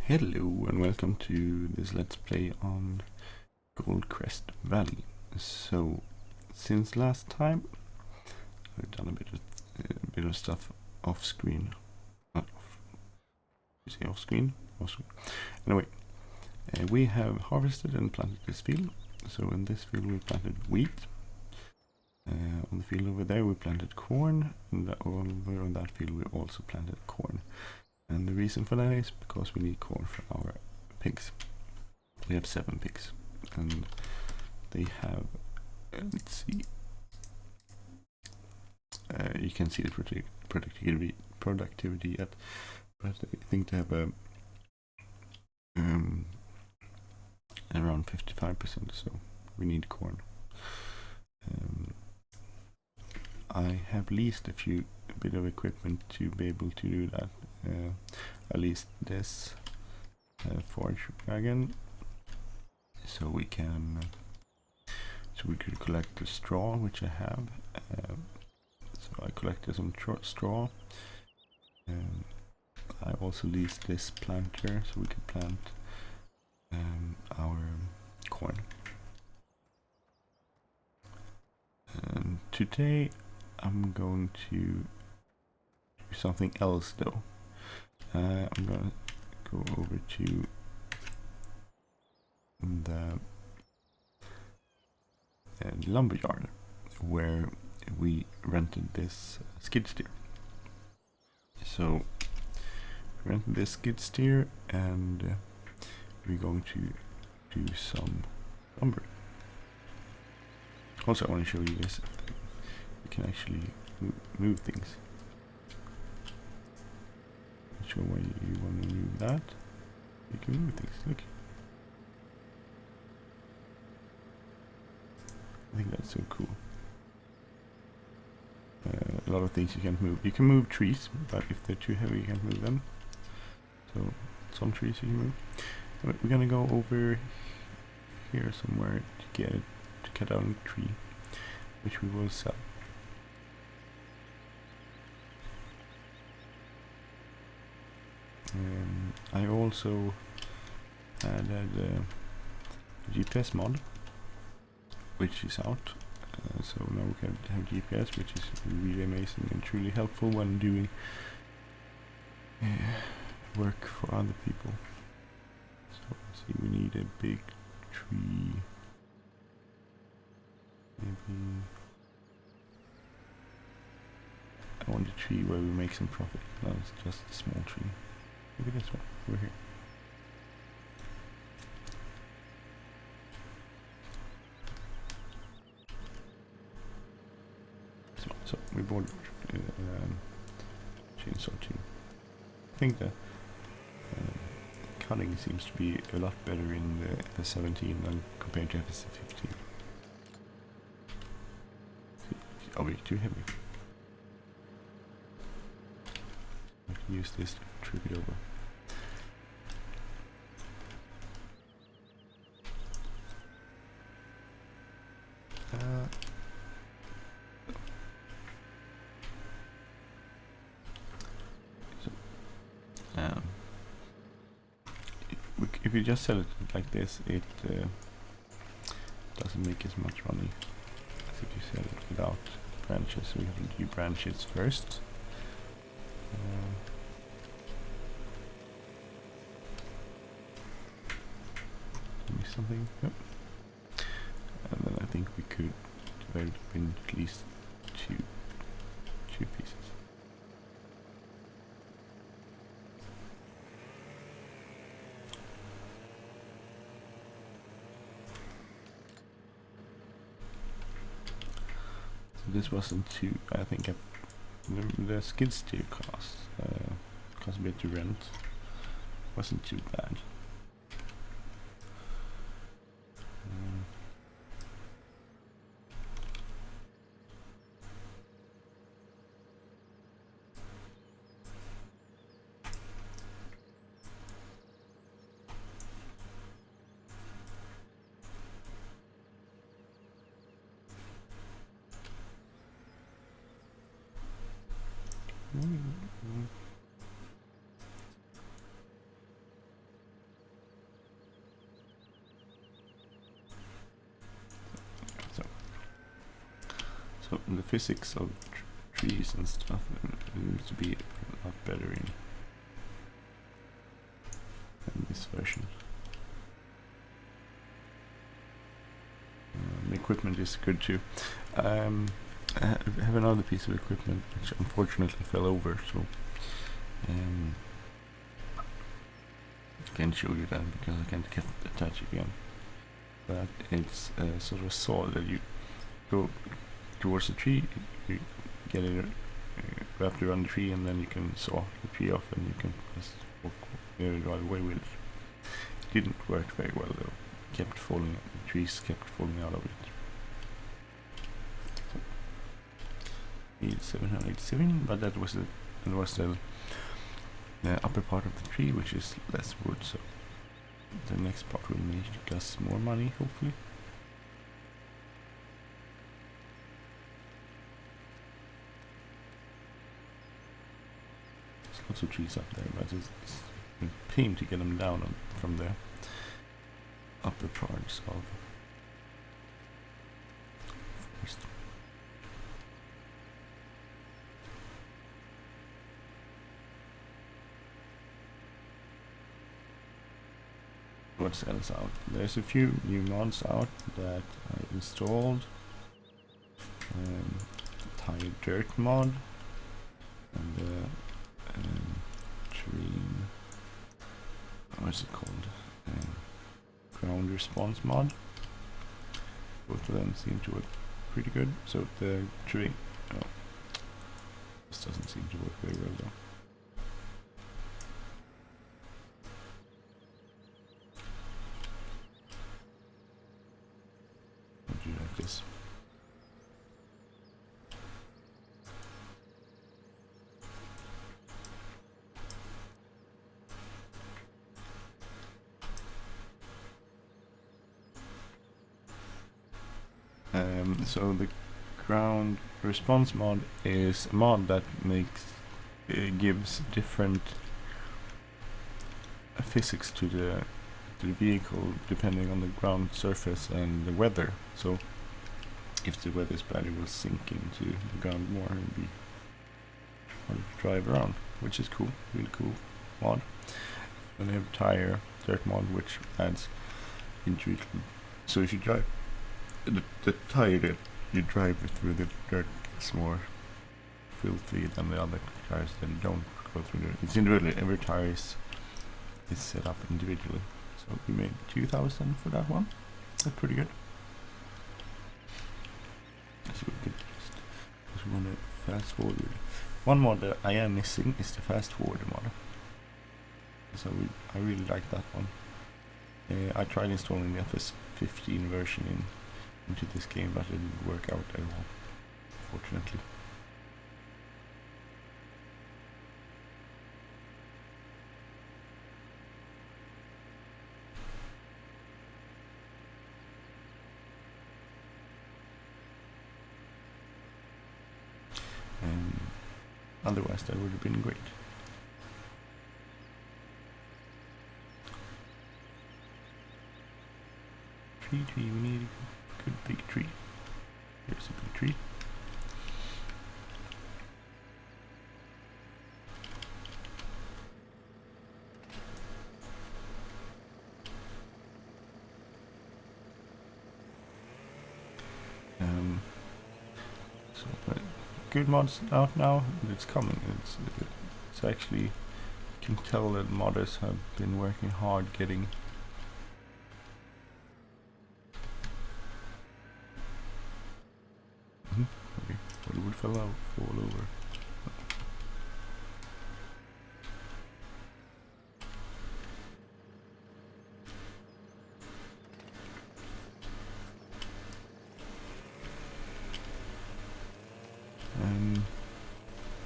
Hello and welcome to this Let's Play on Crest Valley. So, since last time, I've done a bit of stuff off screen. Not off. You say off screen? Off screen. Anyway, we have harvested and planted this field. So in this field we planted wheat. On the field over there we planted corn, and over on that field we also planted corn. And the reason for that is because we need corn for our pigs. We have 7 pigs, and they have, let's see, you can see the productivity yet, but I think they have around 55%, so we need corn. I have leased a bit of equipment to be able to do that. At least this forage wagon, so we could collect the straw, which I have. So I collected some straw. I also leased this planter so we could plant our corn. Today I'm going to do something else though. I'm gonna go over to the lumberyard where we rented this skid steer. So we rented this skid steer, and we're going to do some lumber. Also, I want to show you this. You can actually move things. Not sure why you want to move that. You can move things. Look. I think that's so cool. A lot of things you can't move. You can move trees, but if they're too heavy, you can't move them. So some trees you can move. But we're gonna go over here somewhere to cut down a tree, which we will sell. I also added a GPS mod, which is out. So now we can have GPS, which is really amazing and truly helpful when doing work for other people. So let's see, we need a big tree. Maybe I want a tree where we make some profit. No, it's just a small tree. Maybe this one over here. So we bought chainsaw too. I think the cutting seems to be a lot better in the FS17 than compared to FS15. Are we too heavy? I can use this to trip it over. If you just sell it like this, it doesn't make as much money as if you sell it without branches. So we have to do branches first. Something. Yep. And then I think we could divide it up in at least two pieces. So this wasn't too. I think the skid steer cost a bit to rent. Wasn't too bad. So the physics of trees and stuff needs to be a lot better in this version. The equipment is good too. I have another piece of equipment which unfortunately fell over, so I can't show you that because I can't attach it again. But it's sort of a saw that you go towards the tree, you get it wrapped around the tree, and then you can saw the tree off and you can just walk right away with it. It didn't work very well though. Kept falling, the trees kept falling out of it. So, it's 787, but that was the upper part of the tree, which is less wood, so the next part will make us more money, hopefully. There's lots of trees up there, but it's a pain to get them down from the upper parts of forest. What's else out? There's a few new mods out that I installed. Hud Hider mod and the terrain. What's it called? Ground response mod. Both of them seem to work pretty good. So the terrain. Oh, this doesn't seem to work very well though. Do like this. So the ground response mod is a mod that gives different physics to the vehicle depending on the ground surface and the weather. So if the weather is bad, it will sink into the ground more and be harder to drive around, which is cool, really cool mod. Then they have dirt mod, which adds into it. So if you drive the tire that you drive through the dirt gets more filthy than the other tires that don't go through the dirt. It's individually, every tire is set up individually. So we made 2,000 for that one. That's pretty good. So we could just want to fast forward. One mod that I am missing is the fast forward mod. So I really like that one. I tried installing the FS15 version into this game, but it didn't work out at all, fortunately. Otherwise that would have been great. Tree, we need a good big tree. Here's a big tree. Good mods out now. It's coming. It's actually, you can tell that modders have been working hard getting okay, what would fall over.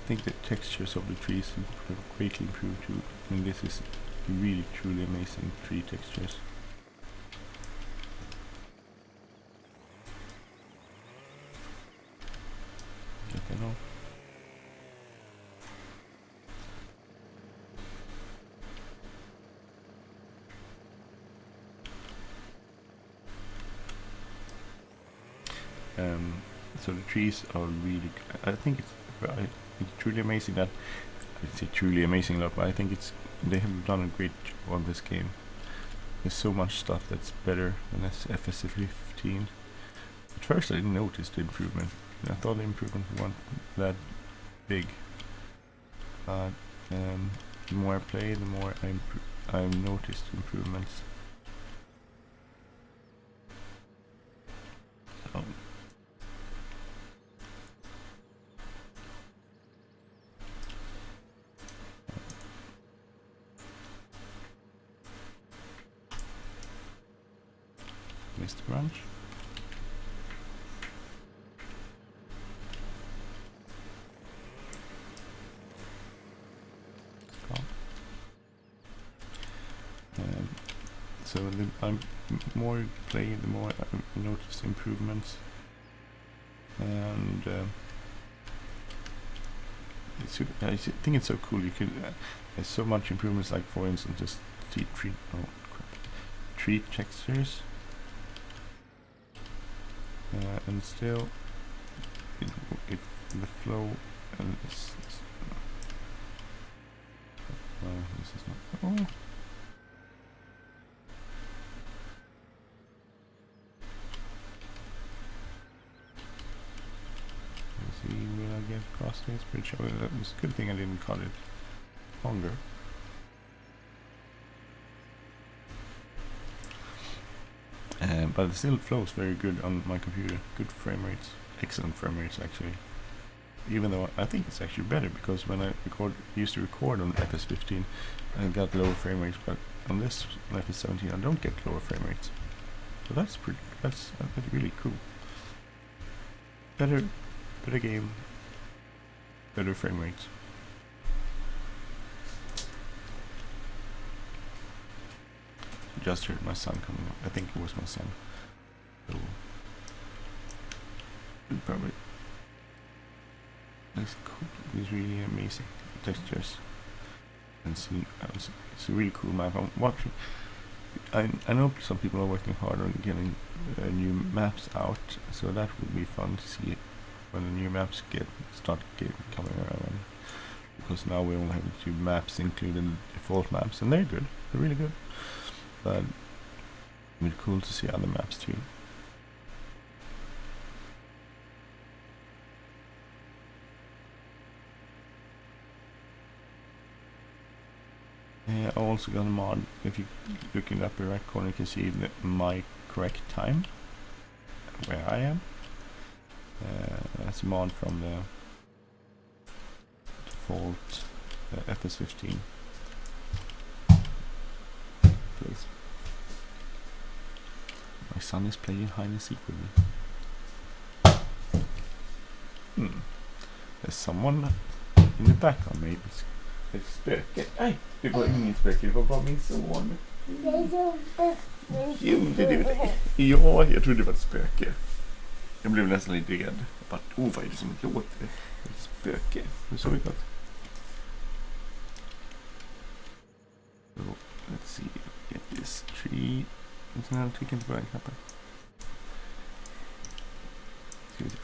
I think the textures of the trees have greatly improved too. I mean, this is really truly amazing tree textures. Get that off. So the trees are really. I think it's truly amazing that. I'd say truly amazing lot, but I think they have done a great job on this game. There's so much stuff that's better than FS15. At first I didn't notice the improvement. I thought the improvement weren't that big. But the more I play, the more I've noticed improvements. So, missed the branch. So the more you play, the more I notice improvements, and I think it's so cool. You could there's so much improvements. Like for instance, just tree textures, and still the flow and this is not. Oh. Will I get across this bridge? Oh, that was a good thing I didn't cut it longer. But it still flows very good on my computer. Good frame rates, excellent frame rates actually. Even though I think it's actually better, because when I used to record on FS15, I got lower frame rates, but on this FS17 I don't get lower frame rates. So that's really cool. Better game, better frame rates. Just heard my son coming up. I think it was my son. So probably it's cool. It's really amazing textures. And see, it's a really cool map. I'm watching. I know some people are working hard on getting new maps out, so that would be fun to see when the new maps start coming around. Because now we only have 2 maps included in the default maps, and they're good. They're really good. But it'd be cool to see other maps too. I also got a mod. If you look in the upper right corner, you can see my correct time where I am. That's a mod from the default FS15. Please. My son is playing hide and seek with me. There's someone in the background maybe. Ett spöke. Nej, det var ingen spöke, det var bara min son. Gömde du dig? Ja, jag trodde det var ett spöke. Jag blev nästan lite rädd. Jag bara, vad är det som låter? Ett spöke. Det såg gott. So, let's see. Get this tree. Och sen har trycker inte på den knappen. Ska vi se.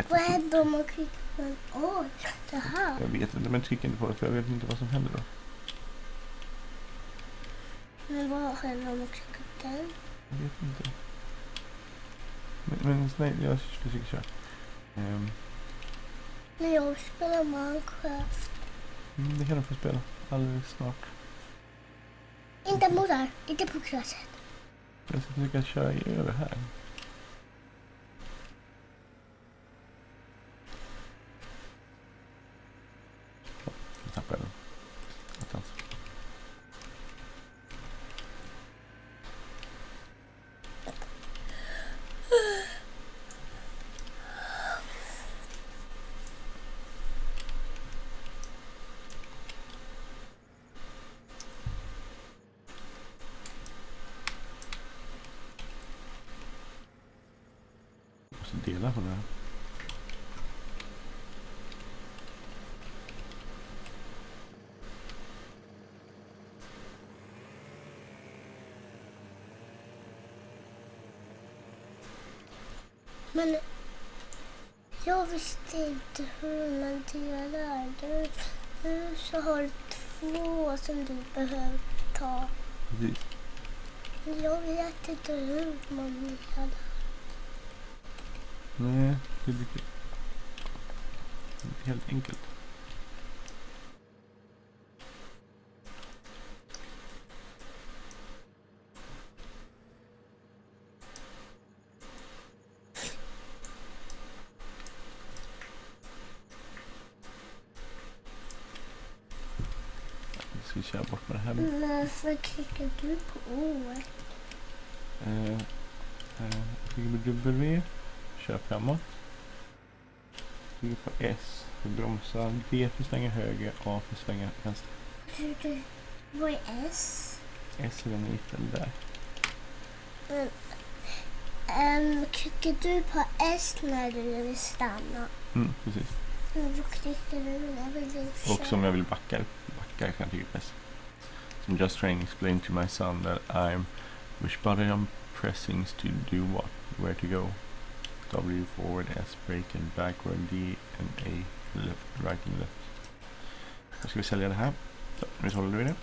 Vad händer om man klickar på en? Åh, det här. Jag vet inte, men tryck inte på det för jag vet inte vad som händer då. Men vad händer om man klickar på den? Jag vet inte. Men nej, jag försöker köra. När jag spelar Minecraft. Det kan du få spela alldeles snart. Inte mot här, inte på kröset. Jag ska försöka köra över här. Jag tappar den. Attans. Jag måste dela på det här. Men Jag visste inte hur man delar. Du så har du 2 som du behöver ta. Precis. Jag vet inte hur man delar. Nej, det är lite helt enkelt. Ska vi köra bort med det här? Varför klickar du på O? W, kör framåt. Trycker på S för bromsa. D för svänga höger, A för svänga vänster. Vad är S? S är den i mitten där. Klickar du på S när du vill stanna? Precis. Då klickar du när du vill köra. Och som jag vill backa kan jag trycka på S. Som just trying to explain to my son that which button I'm pressing to do what, where to go. W forward, S brake and backward, D and A left, right and left. Nu ska vi sälja det här. Så, nu håller vi det.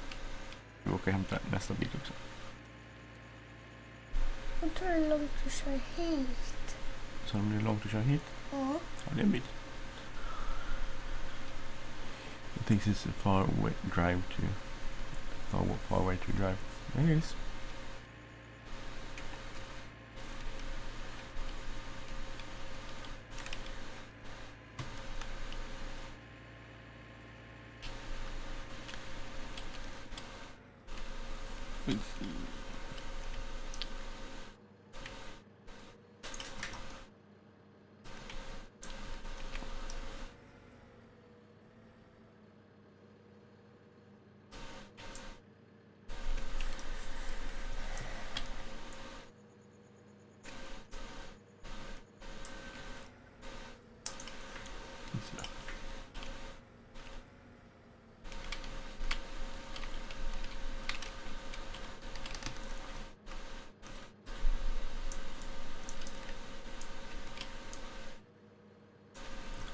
Vi åker och hämta nästa bil också. Jag tror det är långt att köra hit. Så det blir långt att köra hit. Ja. Ja, det är en bit. I think it's a far way to drive. It is.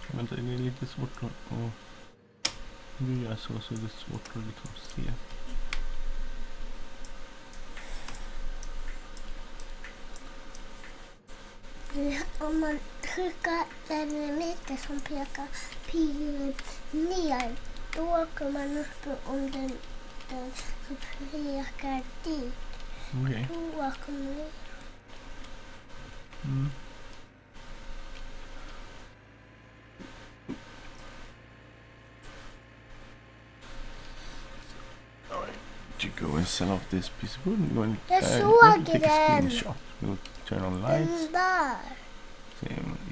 Vänta, det är lite svårt att nu gör jag så är det svårt att liksom se. Om man trycker den meter som pekar pilen ner, då kommer man upp om den som pekar dit. Okej. Då kommer det. To go and sell off this piece of wood. Jag We'll såg take a den. screenshot. We'll turn on lights. Den där.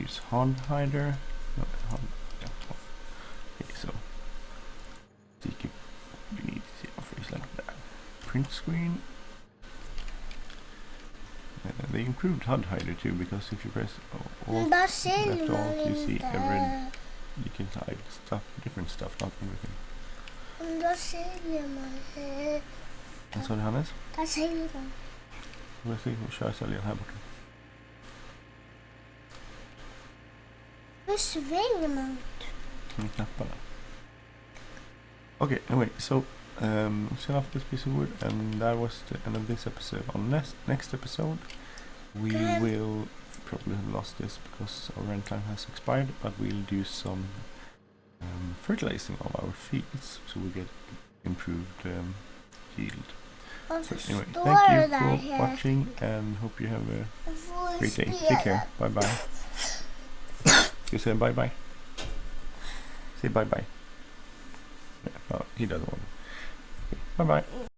Use Hud Hider. No, okay, so you need to see our face like that. Print screen. They improved Hud Hider too, because if you press all Där ser left man alt, you see inte. you can hide stuff, different stuff, not everything. Där ser man. Vad sa du, Hannes? Där ser man. Vi kör sälja här borta. Hur svänger man? Knapparna. Okay, anyway, so sell off this piece of wood, and that was the end of this episode. On next episode, we will probably have lost this because our rent time has expired, but we'll do some fertilizing of our fields so we get improved yield. So anyway, thank you for watching and hope you have a great day. Take care. Bye bye. You say bye bye. Say bye bye. Yeah, well, he doesn't want to. Okay, bye bye.